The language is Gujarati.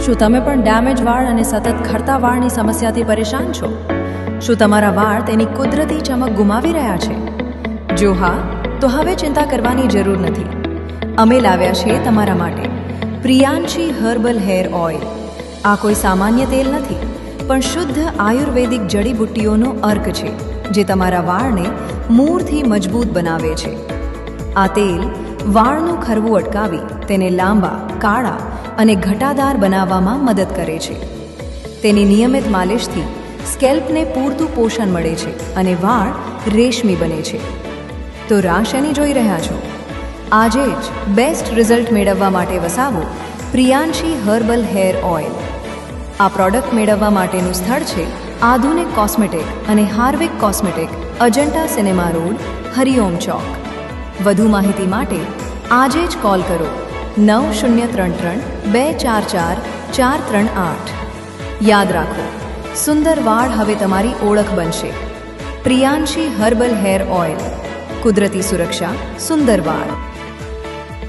શું તમે પણ ડેમેજ વાળ અને સતત ખરતા વાળની સમસ્યાથી પરેશાન છો? શું તમારા વાળ તેની કુદરતી ચમક ગુમાવી રહ્યા છે? જો હા, તો હવે ચિંતા કરવાની જરૂર નથી. અમે લાવ્યા છીએ તમારા માટે પ્રિયાંશી હર્બલ હેર ઓઇલ. આ કોઈ સામાન્ય તેલ નથી, પણ શુદ્ધ આયુર્વેદિક જડીબુટ્ટીઓનો અર્ક છે, જે તમારા વાળને મૂળથી મજબૂત બનાવે છે. આ તેલ વાળનું ખરવું અટકાવી તેને લાંબા, કાળા અને ઘટાદાર બનાવવામાં મદદ કરે છે. તેની નિયમિત માલિશથી સ્કેલ્પને પૂરતું પોષણ મળે છે અને વાળ રેશમી બને છે. તો રાહ શેની જોઈ રહ્યા છો? આજે જ બેસ્ટ રિઝલ્ટ મેળવવા માટે વસાવો પ્રિયાંશી હર્બલ હેર ઓઇલ. આ પ્રોડક્ટ મેળવવા માટેનું સ્થળ છે આધુનિક કોસ્મેટિક અને હાર્વિક cosmetic, Ajanta cinema road, Hariom ચોક. વધુ માહિતી માટે આજે જ કોલ કરો 9033244438. યાદ રાખો, સુંદર વાળ હવે તમારી ઓળખ બનશે. પ્રિયાંશી હર્બલ હેર ઓઇલ, કુદરતી સુરક્ષા, સુંદર વાળ.